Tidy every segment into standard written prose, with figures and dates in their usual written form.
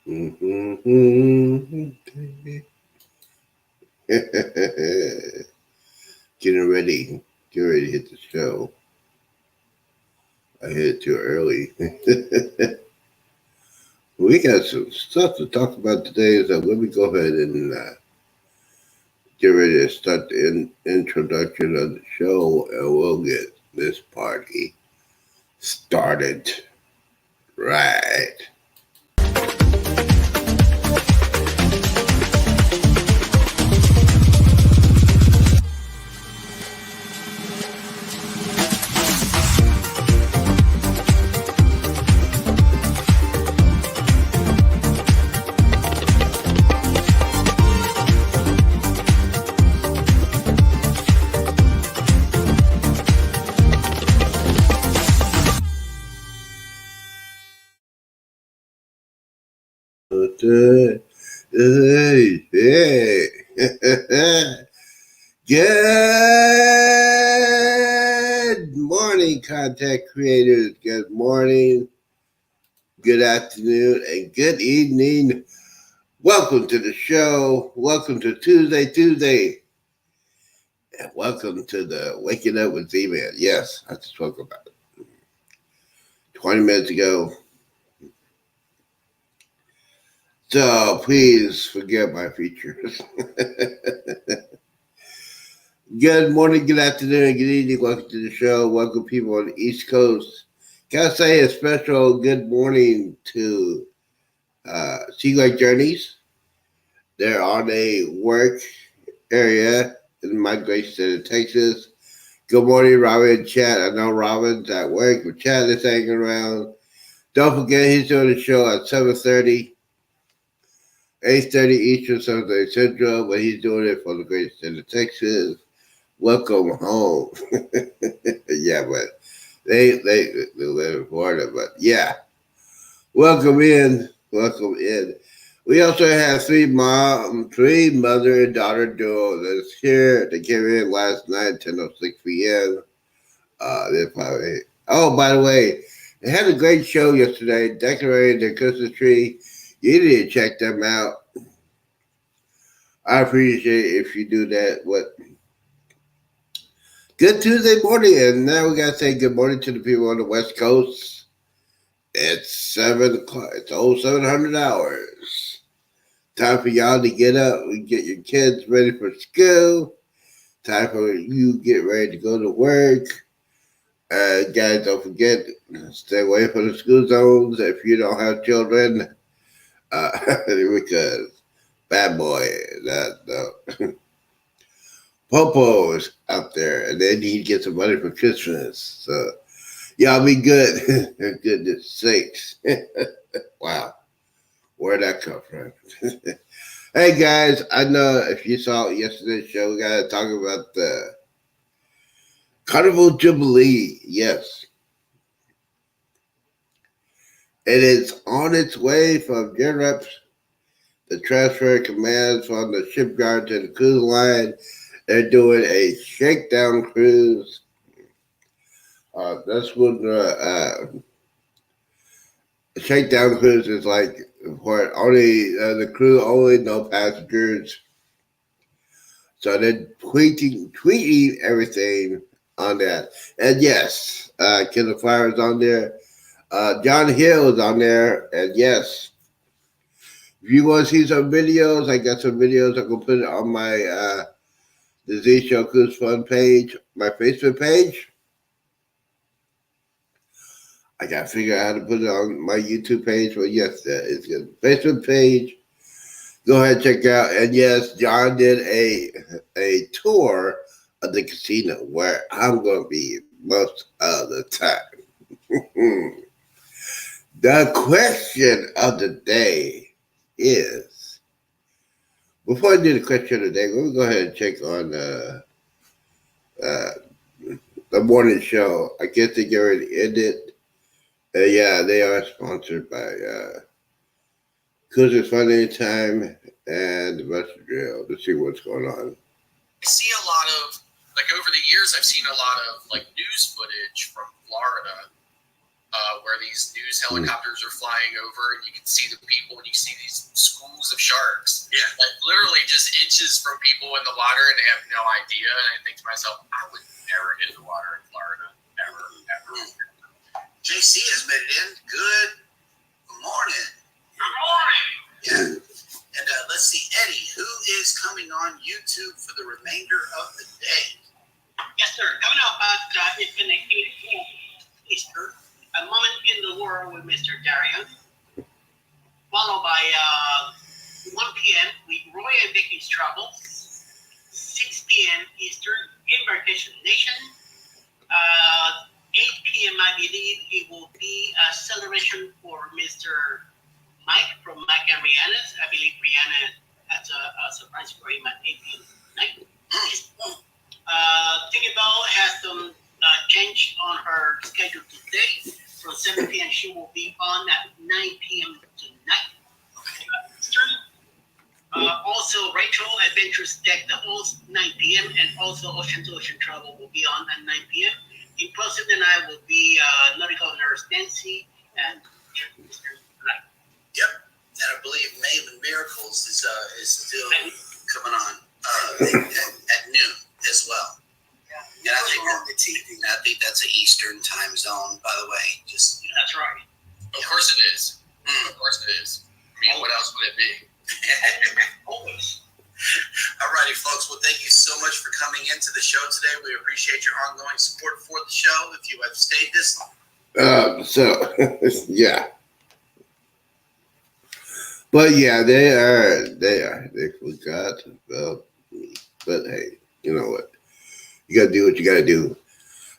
Mm-hmm. Getting ready. Get ready to hit the show. I hit it too early. We got some stuff to talk about today, so let me go ahead and get ready to start the introduction of the show, and we'll get this party started. Right. Hey, hey. Good morning, content creators. Good morning, good afternoon, and good evening. Welcome to the show. Welcome to Tuesday. And welcome to the Waking Up with Zeeman. Yes, I just spoke about it 20 minutes ago. So please forget my features. Good morning, good afternoon, good evening. Welcome to the show. Welcome people on the East Coast. Gotta say a special good morning to Sea Lake Journeys. They're on a work area in my great state of Texas. Good morning, Robin and Chad. I know Robin's at work, but Chad is hanging around. Don't forget he's doing a show at 7:30, 8:30 Eastern, 7:30 Central, but he's doing it for the great state of Texas. Welcome home. Yeah, but they live in Florida, but yeah. Welcome in. Welcome in. We also have three mother and daughter duo that's here. They came in last night, 10:06 p.m. They're probably. Oh, by the way, they had a great show yesterday, decorating their Christmas tree. You need to check them out. I appreciate it if you do that. What? Good Tuesday morning, and now we gotta say good morning to the people on the West Coast. It's 7 o'clock. It's 0700 hours. Time for y'all to get up and get your kids ready for school. Time for you to get ready to go to work. Guys, don't forget, stay away from the school zones if you don't have children. Because bad boy, the Popo is out there, and they need to get some money for Christmas. So y'all be good. Goodness sakes. Wow. Where'd that come from? Hey guys, I know if you saw yesterday's show, we gotta talk about the Carnival Jubilee. Yes, it is on its way from Europe. The transfer commands from the shipyard to the cruise line. They're doing a shakedown cruise. That's when the shakedown cruise is like for only the crew only, no passengers. So they're tweeting everything on that. And yes, Killer Fire is on there. John Hill is on there. And yes, if you want to see some videos, I got some videos. I can put it on my the Z Show Cruise Fun page, my Facebook page. I got to figure out how to put it on my YouTube page. But yes, it's good. Facebook page. Go ahead and check it out. And yes, John did a tour of the casino where I'm going to be most of the time. The question of the day is, before I do the question of the day, let me go ahead and check on uh, the morning show. I guess they get ready to end it. Yeah, they are sponsored by Cruisers Funding Time and the Buster Drill to see what's going on. I see a lot of, like over the years, I've seen a lot of like news footage from Florida where these news helicopters are flying over, and you can see the people, and you see these schools of sharks, like literally just inches from people in the water, and they have no idea. And I think to myself, I would never get in the water in Florida, ever. JC has made it in. Good morning. Good morning. Yeah. And let's see, Eddie, who is coming on YouTube for the remainder of the day? Yes, sir. Coming up at infinite 8 p.m. Eastern, A Moment in the World with Mr. Darian, followed by 1 p.m. with Roy and Vicky's Trouble, 6 p.m. Eastern, Embarkation Nation, 8 p.m. I believe it will be a celebration for Mr. Mike from Mike and Rihanna's. I believe Rihanna has a surprise for him at 8 p.m. tonight. Tinkerbell has some change on her schedule today. From 7 p.m. she will be on at 9 p.m. tonight. Also, Rachel Adventures Deck the host 9 p.m. and also Ocean to Ocean Travel will be on at 9 p.m. Impulsive and I will be Nautical Nurse Nancy and Mr. Light. Yep, and I believe Maven Miracles is still coming on at noon as well. And I think that's an Eastern time zone, by the way. Just That's right. Of course it is. Of course it is. I mean, what else would it be? Always. All righty, folks. Well, thank you so much for coming into the show today. We appreciate your ongoing support for the show. If you have stayed this long. Yeah. But yeah, they forgot about me. But hey, you know what? You gotta do what you gotta do.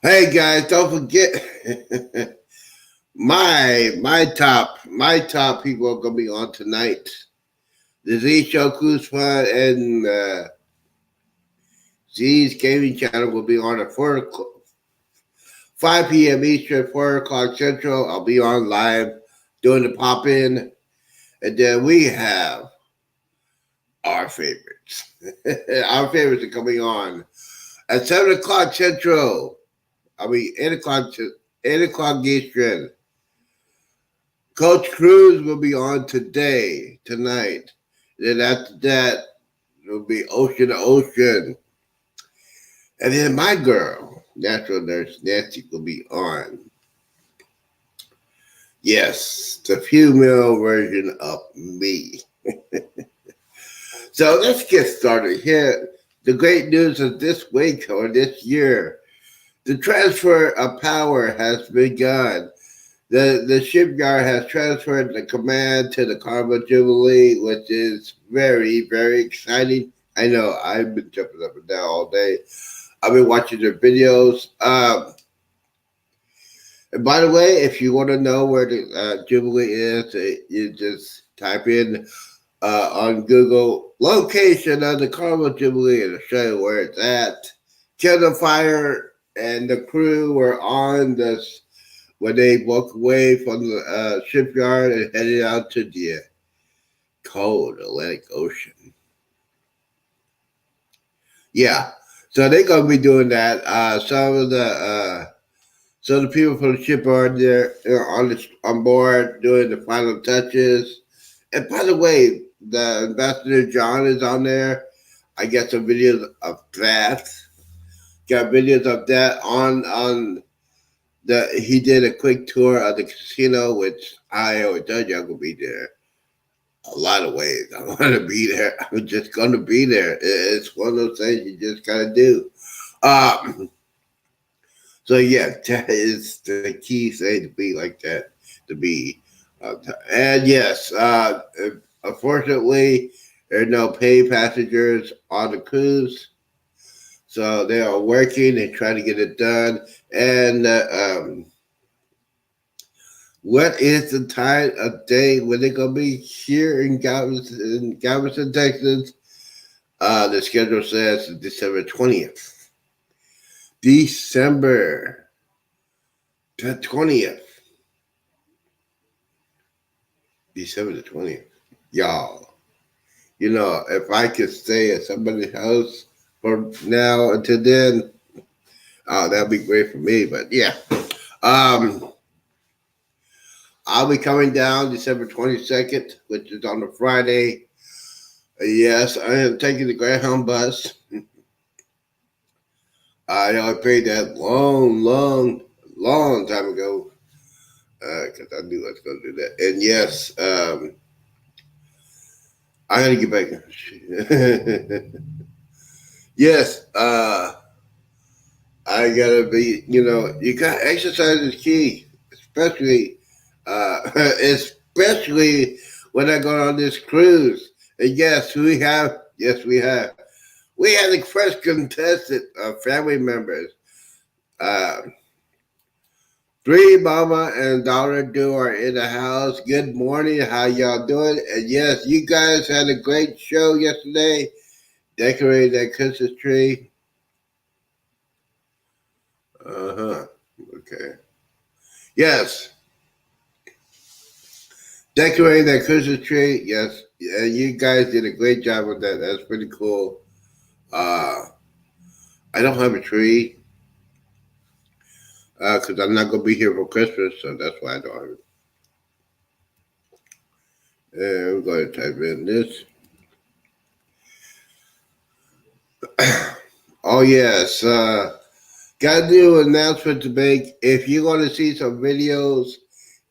Hey guys, don't forget my top people are gonna be on tonight. The Z Show Cruise Fun and Z's Gaming Channel will be on at 5 p.m. Eastern, 4 o'clock Central. I'll be on live doing the pop-in. And then we have our favorites. Our favorites are coming on at 7 o'clock Central. 8 o'clock Eastern. Coach Cruz will be on tonight. Then after that, it'll be Ocean to Ocean. And then my girl, Natural Nurse Nancy, will be on. Yes, the female version of me. So let's get started here. The great news of this week or this year, the transfer of power has begun. The shipyard has transferred the command to the Carnival Jubilee, which is very, very exciting. I know I've been jumping up and down all day. I've been watching their videos. And by the way, if you want to know where the Jubilee is, you just type in on Google location of the Carnival Jubilee and it'll show you where it's at. Kendall Fire and the crew were on this when they walked away from the shipyard and headed out to the cold Atlantic Ocean. Yeah, so they're gonna be doing that. Some of the people from the shipyard there on board doing the final touches. And by the way, the Ambassador John is on there. I got some videos of that. Got videos of that on he did a quick tour of the casino, which I always told you I'm gonna be there. A lot of ways. I want to be there. I'm just gonna be there. It's one of those things you just gotta do. So yeah, that is the key thing to be like that. To be, and yes, unfortunately, there are no paid passengers on the cruise. So they are working and trying to get it done. And what is the time of day when they're going to be here in Galveston, Texas? The schedule says December 20th. December the 20th. December the 20th. Y'all, you know, if I could stay at somebody's house from now until then, that'd be great for me. But yeah. I'll be coming down December 22nd, which is on a Friday. Yes, I am taking the Greyhound bus. I know I paid that long time ago because I knew I was going to do that. And yes, I got to get back. Yes, I gotta be. You got exercise is key, especially, especially when I go on this cruise. And yes, we have. Yes, we have. We had a fresh contestant, family members. Uh, Three mama and daughter do are in the house. Good morning. How y'all doing? And yes, you guys had a great show yesterday. Decorated that Christmas tree. Uh-huh. Okay. Yes. Decorating that Christmas tree. Yes. And you guys did a great job with that. That's pretty cool. I don't have a tree because I'm not going to be here for Christmas, so that's why I don't have it. And we're going to type in this. Oh, yes. Got to do an announcement to make. If you want to see some videos,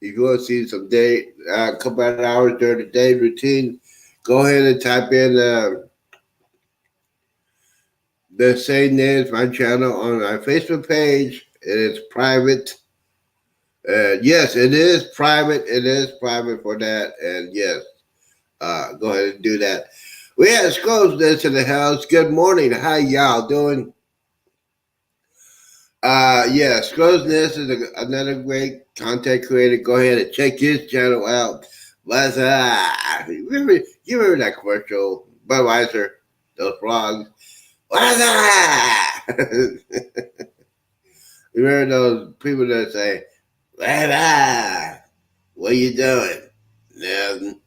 if you want to see some day, a couple of hours during the day routine, go ahead and type in the same name as my channel on our Facebook page. It is private. Yes, it is private. It is private for that. And yes, go ahead and do that. We have Scrolls in the house. Good morning. How y'all doing? Yeah, Scrolls Nest is another great content creator. Go ahead and check his channel out. But you remember that commercial, Budweiser, those frogs? What's that? Remember those people that say, what are you doing? Nothing.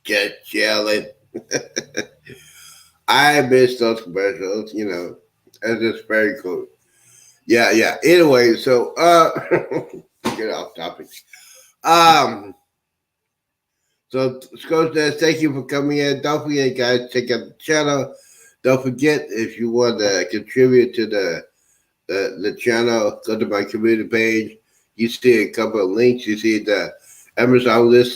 Just chilling. I miss those commercials, It's just very cool. Yeah. Anyway, so get off topic. So Coach Ness, thank you for coming in. Don't forget, guys, check out the channel. Don't forget if you want to contribute to the channel, go to my community page. You see a couple of links. You see the Amazon list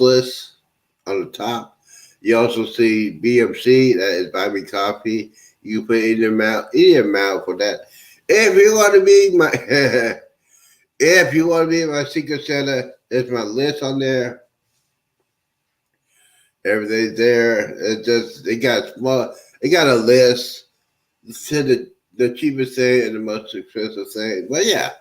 on the top. You also see BMC, that is Buy Me Coffee. You put any amount for that. If you want to be my Secret Santa, there's my list on there. Everything's there. They got a list to the cheapest thing and the most expensive thing. But yeah,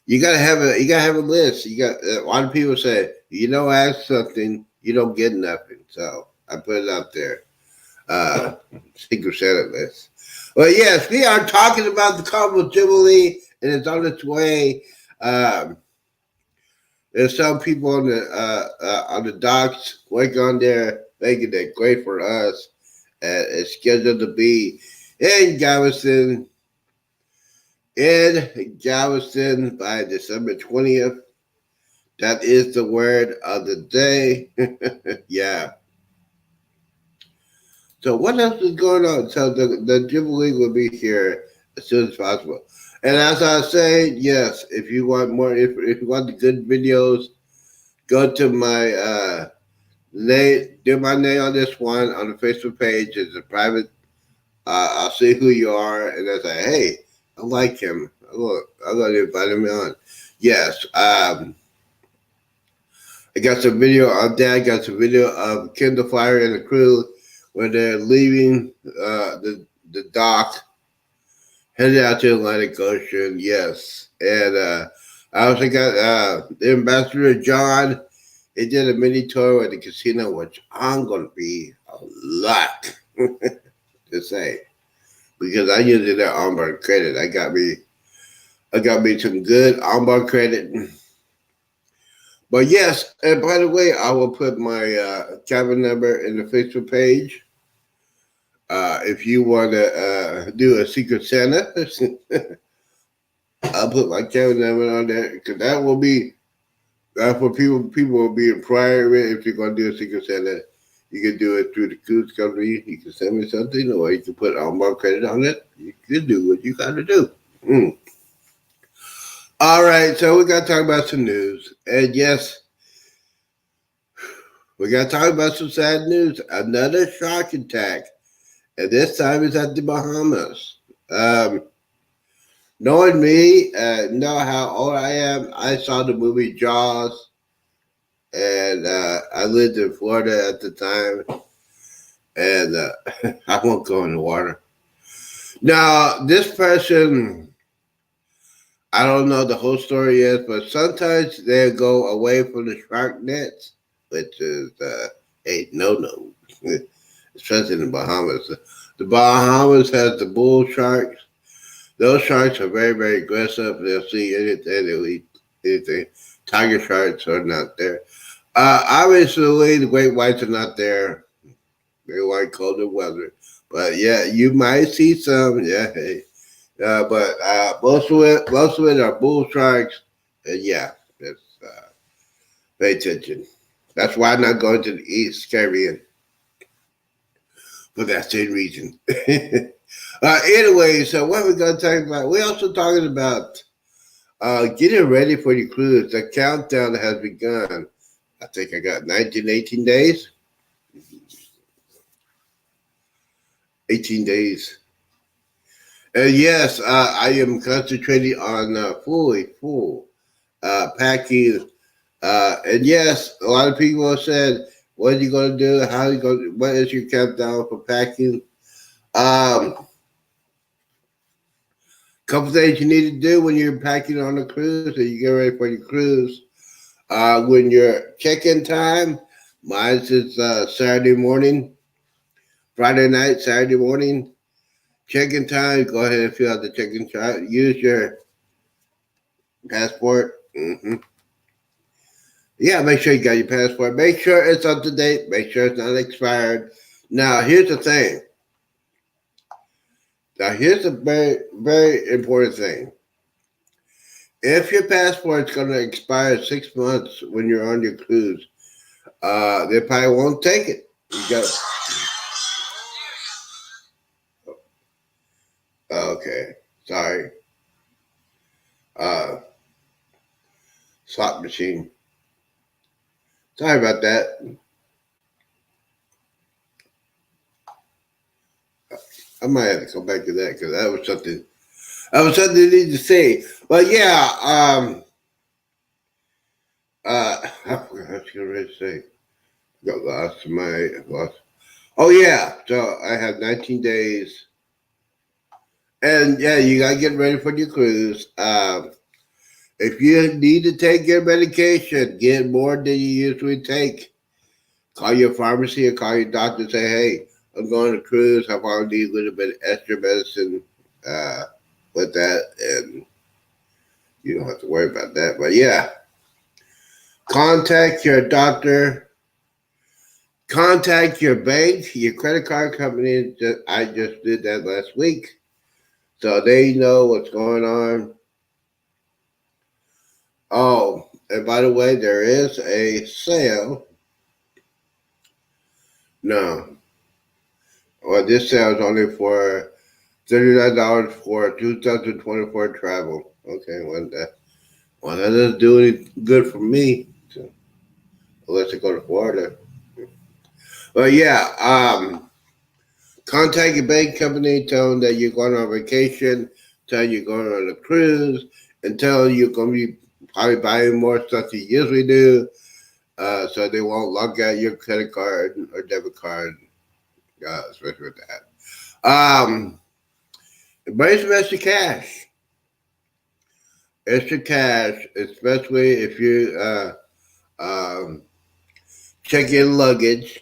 you gotta have a list. You got a lot of people say, ask something, you don't get nothing. So I put it out there. Secret Santa list. Well, yes, we are talking about the Carnival Jubilee, and it's on its way. There's some people on the docks working on there, making it great for us. It's scheduled to be in Galveston by December 20th. That is the word of the day. Yeah. So what else is going on? So the Jubilee will be here as soon as possible. And as I say, yes, if you want more, if you want the good videos, go to my name, do my name on this one on the Facebook page. It's a private. I'll see who you are, and I say, hey, I like him. I'm gonna invite him on. Yes. I got some video of that. I got some video of Kindle Fire and the crew when they're leaving the dock, headed out to Atlantic Ocean. Yes. And I also got the Ambassador John. He did a mini tour at the casino, which I'm going to be a lot to say. Because I used their onboard credit. I got me some good onboard credit. But yes, and by the way, I will put my cabin number in the Facebook page. If you want to do a Secret Santa, I'll put my cabin number on there because that will be That's what people will be inquiring with. If you're going to do a Secret Santa, you can do it through the cruise company. You can send me something, or you can put more credit on it. You can do what you got to do. Mm. All right, so we got to talk about some news. And yes, we got to talk about some sad news. Another shark attack. And this time it's at the Bahamas. Knowing me, know how old I am, I saw the movie Jaws. And I lived in Florida at the time. And I won't go in the water. Now, this person, I don't know the whole story yet, but sometimes they go away from the shark nets, which is a no, especially in the Bahamas. The Bahamas has the bull sharks. Those sharks are very, very aggressive. They'll see anything, they'll eat anything. Tiger sharks are not there. Obviously, the great whites are not there. They like colder weather. But yeah, you might see some. Yeah, hey. But most of it are bull sharks. And yeah, that's, pay attention. That's why I'm not going to the East Caribbean for that same reason. Anyway, so what we're going to talk about, we're also talking about getting ready for your cruise. The countdown has begun. I think I got 19, 18 days. 18 days. And yes, I am concentrating on full packing. And yes, a lot of people have said, what are you going to do? How are you going to, what is your countdown for packing? Couple things you need to do when you're packing on a cruise and you get ready for your cruise. When your check-in time, mine is Saturday morning, Friday night, Saturday morning. Check-in time, go ahead and fill out the check-in chart. Use your passport. Mm-hmm. Yeah, make sure you got your passport. Make sure it's up to date. Make sure it's not expired. Now, here's the thing. Now, here's a very, very important thing. If your passport's going to expire 6 months when you're on your cruise, they probably won't take it. You got. Okay, sorry. Slot machine. Sorry about that. I might have to come back to that because that was something. That was something I need to say. But yeah, I forgot what I was going to say. Got lost. Oh yeah, so I have 19 days, and yeah, you gotta get ready for your cruise. If you need to take your medication, get more than you usually take. Call your pharmacy or call your doctor and say, hey, I'm going to cruise. I want to need a little bit of extra medicine with that. And you don't have to worry about that. But yeah, contact your doctor. Contact your bank, your credit card company. I just did that last week. So they know what's going on. Oh, and by the way, there is a sale. No. Well, this sale is only for $39 for 2024 travel. Okay, well, that doesn't do any good for me. So, unless I go to Florida. But yeah, contact your bank company, tell them that you're going on vacation, tell them you're going on a cruise, and tell them you're going to be probably buying more stuff than you usually do, so they won't log out your credit card or debit card, especially with that. Bring some extra cash. Extra cash, especially if you check in luggage.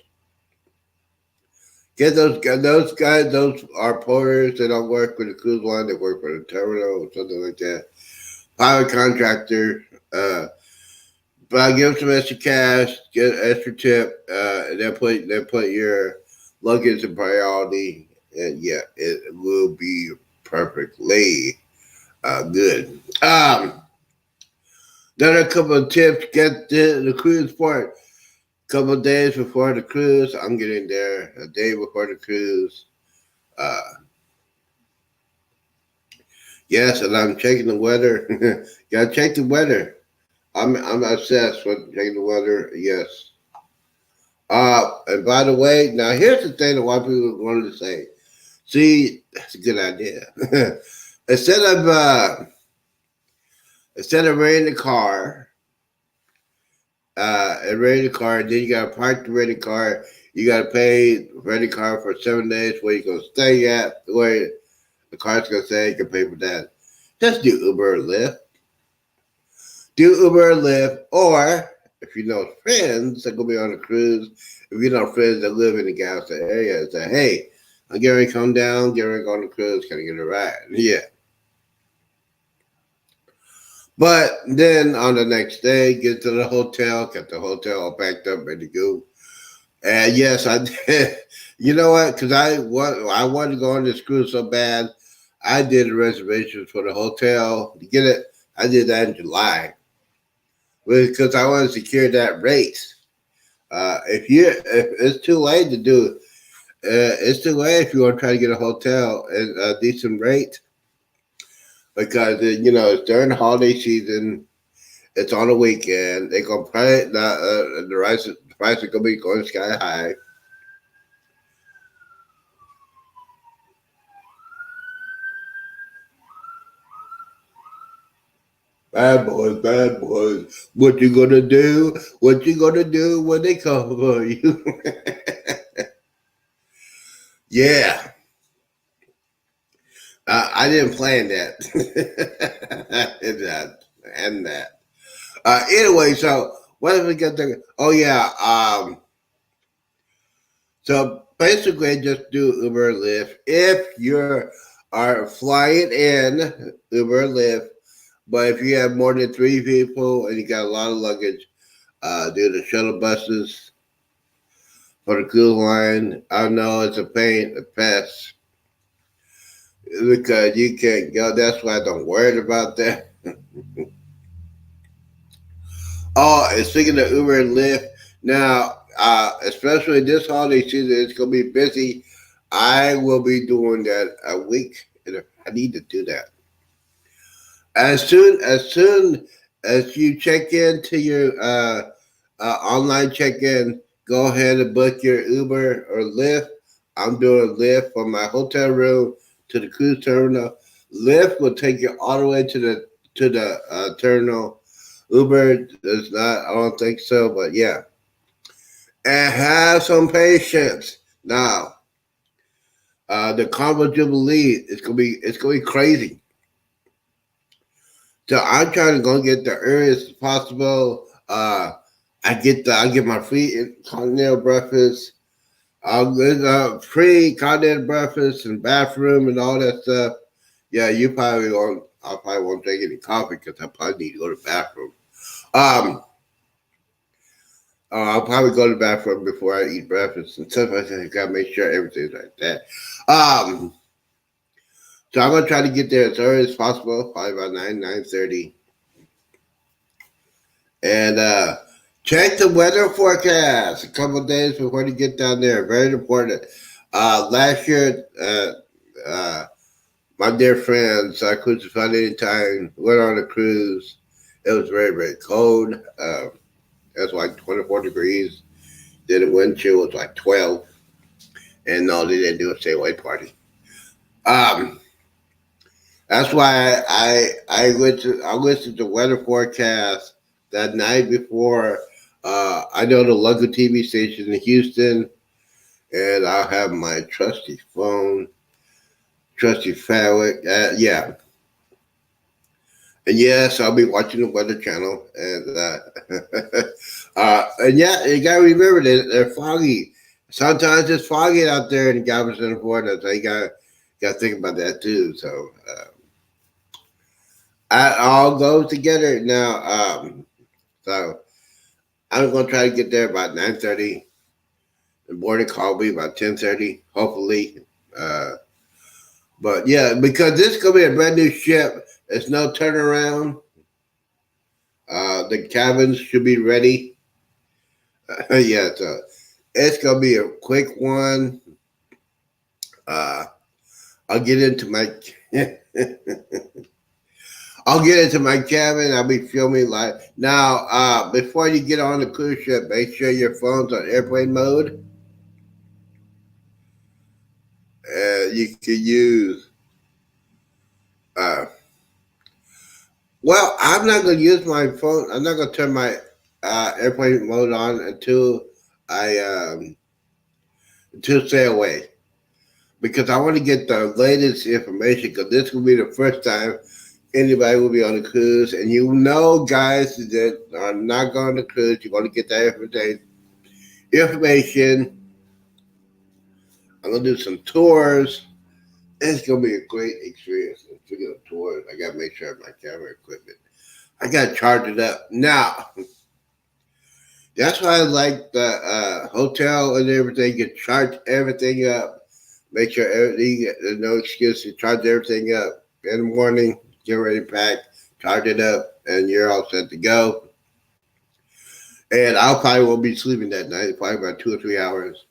Get those guys. Those are porters. They don't work for the cruise line. They work for the terminal or something like that. Private contractor. But give them some extra cash. Get an extra tip. And then put your luggage in priority. And yeah, it will be perfectly good. Then a couple of tips. Get the cruise port. Couple of days before the cruise, I'm getting there. A day before the cruise. Uh, yes, and I'm checking the weather. Gotta check the weather. I'm obsessed with checking the weather. Yes. And by the way, now here's the thing that a lot of people wanted to say. See, that's a good idea. instead of uh, instead of renting a car, and renting a car, then you gotta park the rented car. You gotta pay renting car for 7 days where you gonna stay at, where the car's gonna stay. You can pay for that. Just do Uber or Lyft. Do Uber or Lyft, or if you know friends that gonna be on a cruise, if you know friends that live in the Galveston area, say, hey, I'm getting ready to come down, getting ready to go on a cruise, can I get a ride? Yeah. But then on the next day, get to the hotel, get the hotel all packed up, ready to go. And yes, I did. You know what? Because I wanted to go on this cruise so bad, I did the reservations for the hotel to get it. I did that in July because I want to secure that rate. If it's too late to do, it's too late if you want to try to get a hotel at a decent rate because it's during the holiday season. It's on a weekend. They're gonna pay the price is gonna be going sky high. Bad boys, bad boys. What you gonna do? What you gonna do when they come for you? Yeah, I didn't plan that. and that. Anyway, so what did we get there? Oh yeah. So basically, just do Uber or Lyft if you are flying in Uber or Lyft. But if you have more than 3 people and you got a lot of luggage, do the shuttle buses for the cruise line. I know it's a pain, a pest, because you can't go. That's why I don't worry about that. Oh, and speaking of Uber and Lyft, now, especially this holiday season, it's going to be busy. I will be doing that a week. And I need to do that. As soon as you check into your online check-in, go ahead and book your Uber or Lyft. I'm doing Lyft from my hotel room to the cruise terminal. Lyft will take you all the way to the terminal. Uber does not. I don't think so, but yeah. And have some patience. Now, the Carnival Jubilee it's gonna be crazy. So I'm trying to go get the earliest possible. I get my free continental breakfast. I'll get free continental breakfast and bathroom and all that stuff. Yeah, you probably won't. I probably won't drink any coffee because I probably need to go to the bathroom. Um, I'll probably go to the bathroom before I eat breakfast and stuff like that. I gotta make sure everything's like that. Um, so I'm gonna try to get there as early as possible, probably about 9:30. And check the weather forecast a couple of days before you get down there. Very important. Last year, my dear friends, Cruise Fun Anytime, went on a cruise. It was very, very cold. It was like 24 degrees. Then the wind chill was like 12. And no, they didn't do a stay away party. Um, that's why I listened to weather forecast that night before. I know the local TV station in Houston, and I'll have my trusty phone, trusty fabric. Yeah, and yes, I'll be watching the Weather Channel, and yeah, you gotta remember that they're foggy. Sometimes it's foggy out there in Galveston, Florida, so you gotta think about that too. So it all goes together now. So I'm gonna try to get there about 9:30. The boarding call will be about 10:30, hopefully. Uh, but yeah, because this is gonna be a brand new ship. There's no turnaround. The cabins should be ready. Yeah, so it's gonna be a quick one. Uh, I'll get into my I'll get into my cabin. I'll be filming live. Now, before you get on the cruise ship, make sure your phone's on airplane mode. You can use. Uh, well, I'm not going to use my phone. I'm not going to turn my airplane mode on I until stay away because I want to get the latest information. Because this will be the first time anybody will be on a cruise, and you know, guys that are not going to cruise, you're going to get that information. I'm gonna do some tours. It's gonna be a great experience. And speaking of tours, I gotta make sure I have my camera equipment. I gotta charge it up. Now, that's why I like the hotel and everything. You charge everything up. Make sure everything, there's no excuse to charge everything up. In the morning, get ready to pack, charge it up, and you're all set to go. And I'll probably won't be sleeping that night, probably about 2 or 3 hours.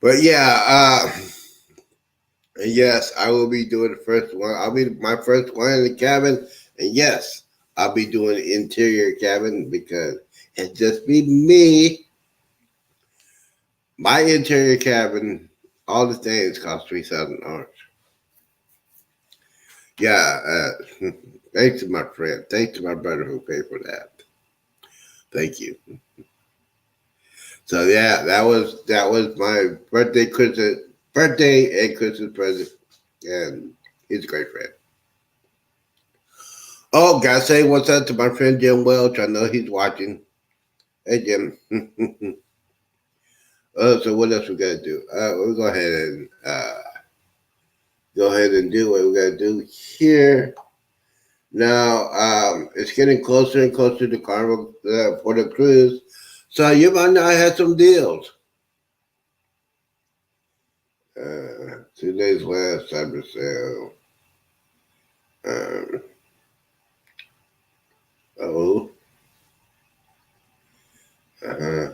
But yeah, and yes, I will be doing the first one. I'll be my first one in the cabin. And yes, I'll be doing the interior cabin because it's just be me. My interior cabin, all the things cost $3,000. Yeah, thanks to my friend. Thanks to my brother who paid for that. Thank you. So yeah, that was my birthday and Christmas present, and he's a great friend. Oh, gotta say what's up to my friend Jim Welch. I know he's watching. Hey, Jim. So what else we gotta do? We'll go ahead and do what we gotta do here. Now, it's getting closer and closer to Carnival for the cruise. So you might not have some deals. 2 days left, cyber sale. Um, oh, uh-huh.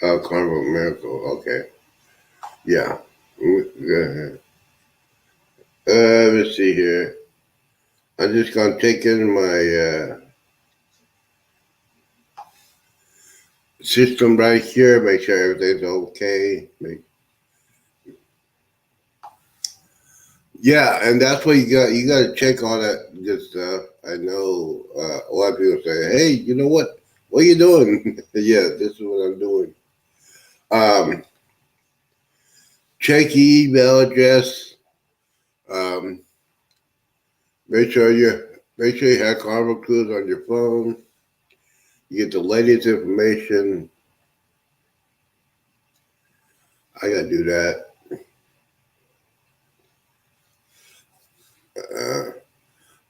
Oh, Carnival Miracle. Okay. Yeah. Go ahead. Let's see here. I'm just gonna take in my system right here, make sure everything's okay. Yeah, and that's what you got. You got to check all that good stuff. I know a lot of people say, "Hey, you know what? What are you doing?" Yeah, this is what I'm doing. Um, check your email address. Um, make sure you have Carnival Cruise on your phone. You get the latest information. I gotta do that. Uh,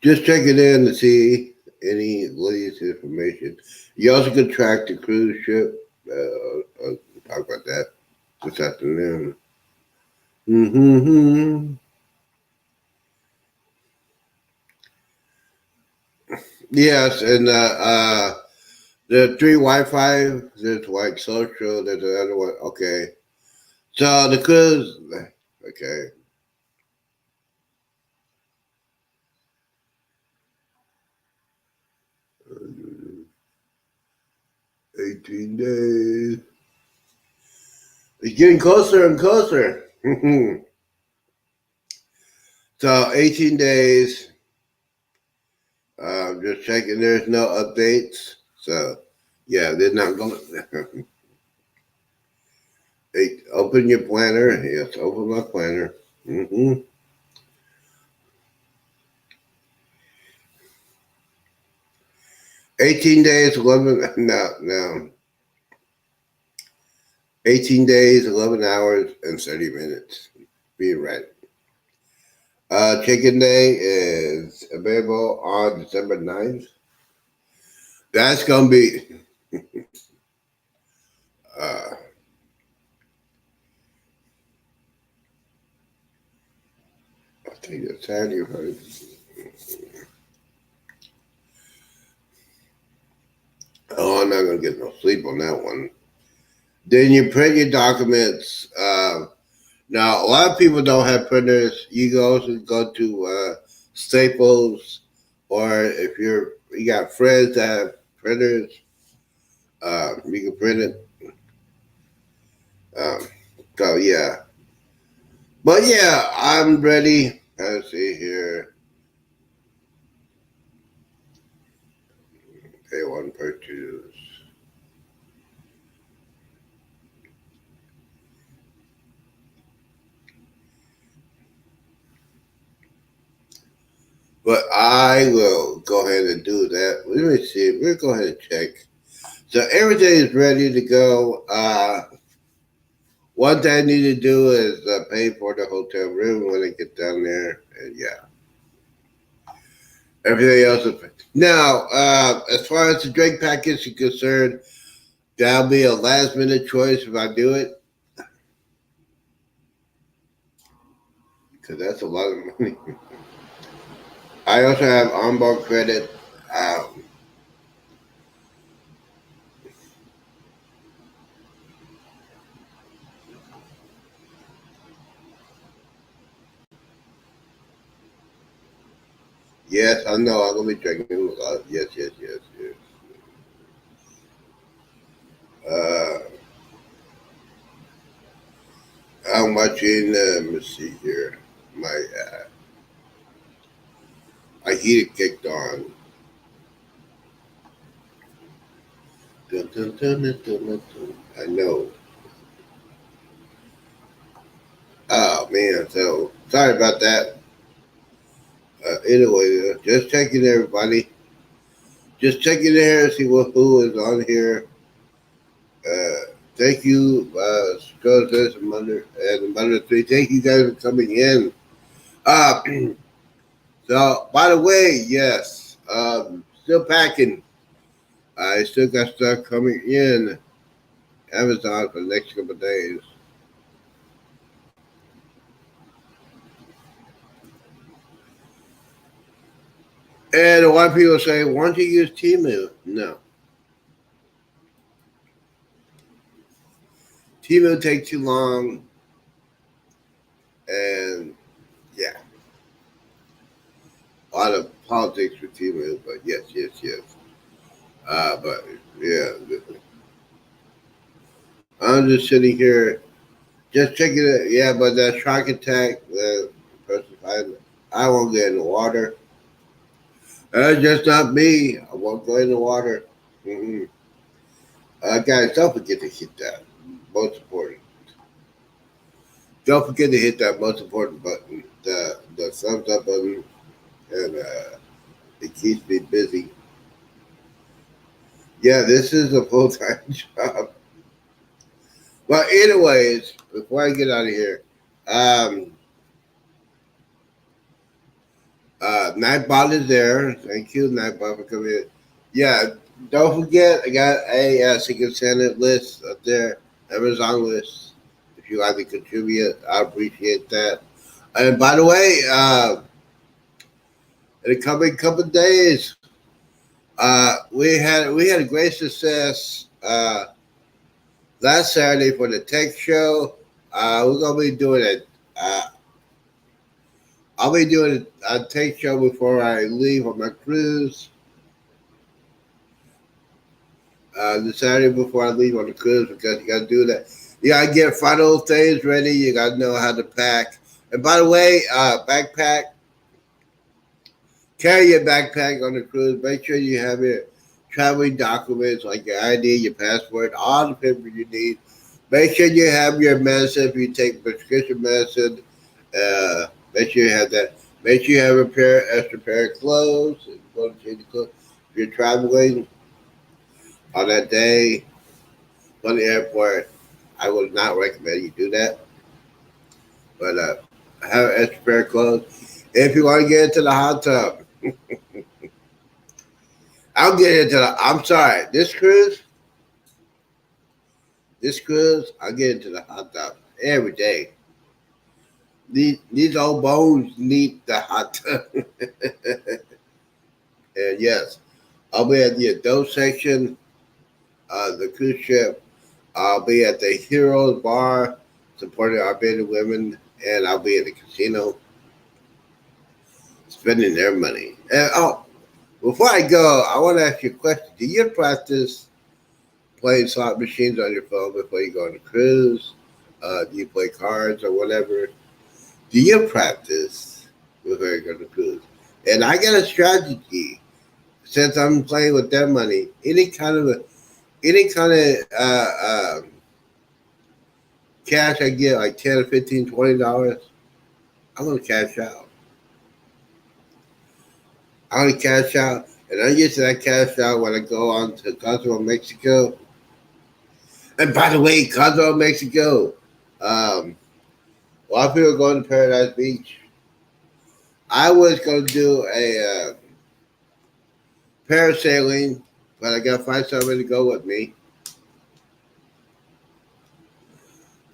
just check it in to see any latest information. You also can track the cruise ship. I'll talk about that this afternoon. Mm-hmm. Yes, and the three Wi-Fi. There's like social. There's another one. Okay, so the cruise. Okay, 18 days. It's getting closer and closer. So 18 days. Just checking. There's no updates. So yeah, they're not going. Open your planner. Yes, open my planner. 18 days, 11. No. 18 days, 11 hours, and 30 minutes. Being right. Check-in day is available on December 9th. That's going to be. Uh, I think it's Saturday. get no sleep on that one. Then you print your documents. Now, a lot of people don't have printers. You can also go to Staples, or if you got friends that have printers, you can print it. Um, so yeah, but yeah, I'm ready. Let's see here. Pay one purchase. But I will go ahead and do that. Let me see. We'll go ahead and check. So everything is ready to go. One thing I need to do is pay for the hotel room when I get down there. And yeah, everything else is now. As far as the drink package is concerned, that'll be a last minute choice if I do it, because that's a lot of money. I also have onboard credit. Um, yes, I know I'm gonna be drinking a lot. Yes, yes, yes, yes. Uh, I'm watching. Let me see here. My heater kicked on. Dun, dun, dun, dun, dun, dun, dun. I know. Oh man, so sorry about that. Anyway, just checking everybody. Just checking there, see who is on here. Thank you, Scott and Mother 3. Thank you guys for coming in. Uh, so, by the way, yes, still packing. I still got stuff coming in Amazon for the next couple of days. And a lot of people say, why don't you use Timu? No. Timu takes too long. And yeah, a lot of politics with Timu. But yes, yes, yes. But yeah, I'm just sitting here, just checking it. Yeah, but that shark attack, I won't get in the water. That's just not me. I won't go in the water. Mm-hmm. Guys, don't forget to hit that most important. Don't forget to hit that most important button, the thumbs up button, and it keeps me busy. Yeah, this is a full time job. But anyways, before I get out of here, um, Nightbot is there. Thank you, Nightbot, for coming in. Yeah, don't forget, I got a Secret Santa list up there, Amazon list. If you like to contribute, I appreciate that. And by the way, in the coming couple of days, we had a great success last Saturday for the tech show. We're gonna be doing it. I'll be doing a tech show before I leave on my cruise. The Saturday before I leave on the cruise, because you got to do that. You got to get final things ready. You got to know how to pack. And by the way, backpack. Carry your backpack on the cruise. Make sure you have your traveling documents like your ID, your passport, all the papers you need. Make sure you have your medicine if you take prescription medicine. Make sure you have that. Make sure you have extra pair of clothes. If you want to change the clothes. If you're traveling on that day from the airport, I would not recommend you do that. But have an extra pair of clothes. If you want to get into the hot tub, I'll get into the. I'm sorry, this cruise, I'll get into the hot tub every day. These old bones need the hot tub. And yes, I'll be at the adult section. the cruise ship. I'll be at the Heroes Bar supporting our bearded women, and I'll be at the casino spending their money. And before I go, I want to ask you a question. Do you practice playing slot machines on your phone before you go on a cruise? Do you play cards or whatever? Do you practice before you go on a cruise? And I got a strategy since I'm playing with their money. Any kind of cash I get, like 10 or 15, $20, I'm gonna cash out. I'm gonna cash out, and I use that cash out when I go on to Cozumel, Mexico. And by the way, Cozumel, Mexico, a lot of people are going to Paradise Beach. I was gonna do a parasailing, but I gotta find somebody to go with me.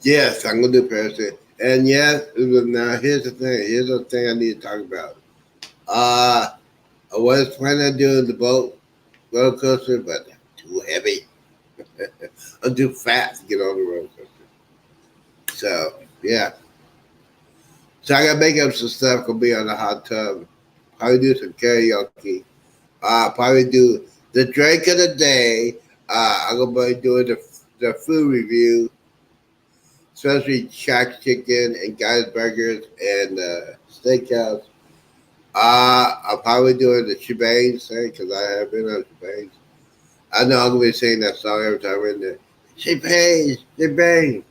Yes, I'm gonna do parasailing. And yes, now here's the thing. Here's the thing I need to talk about. I was planning on doing the roller coaster, but too heavy. I'm too fat to get on the roller coaster. So yeah. So I gotta make up some stuff. Gonna be on the hot tub. Probably do some karaoke. Probably do the drink of the day. I'm gonna be doing the food review, especially Shack Chicken and Guys Burgers and Steakhouse. I'll probably do the shebang thing because I have been on shebang. I know I'm gonna be singing that song every time we're in there. Shebang, shebang.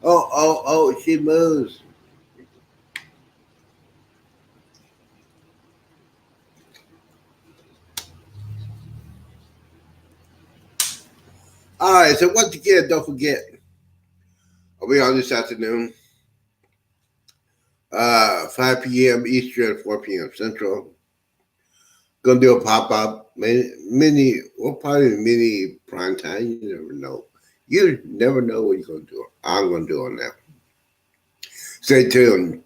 Oh, she moves. All right, so once again, don't forget, I'll be on this afternoon, 5 p.m. Eastern, 4 p.m. Central. Gonna do a pop up probably mini prime time. You never know. You never know what you're gonna do. I'm gonna do on that. Stay tuned.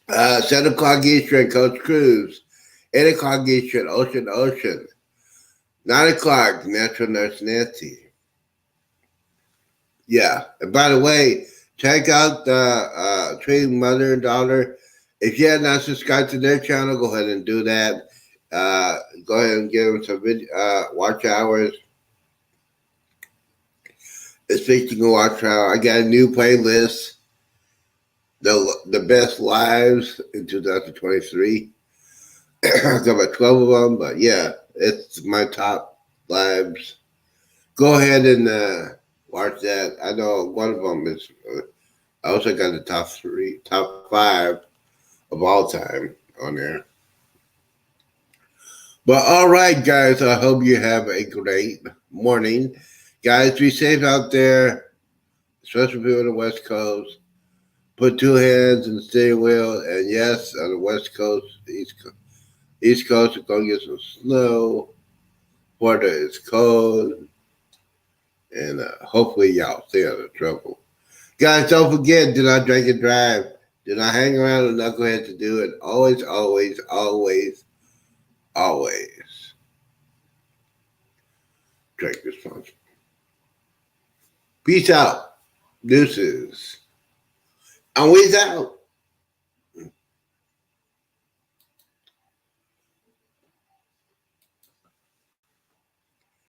7 o'clock Eastern, Coach Cruz. 8 o'clock Eastern, Ocean to Ocean. 9 o'clock, Natural Nurse Nancy. Yeah. And by the way, check out the Trading Mother and Daughter. If you have not subscribed to their channel, go ahead and do that. Go ahead and give them some watch hours. Speaking of watch hour, I got a new playlist. The best lives in 2023. I've got about 12 of them, but yeah, it's my top lives. Go ahead and watch that. I know one of them is. I also got the top 5 of all time on there. But all right, guys, I hope you have a great morning. Guys, be safe out there, especially people on the West Coast. Put 2 hands in the steering wheel, and yes, on the West Coast, East Coast, we're going to get some snow. Florida is cold, and hopefully y'all stay out of trouble. Guys, don't forget, do not drink and drive. Do not hang around with knuckleheads to do it. Always, always, always, always drink responsibly. Peace out. Deuces. And we's out.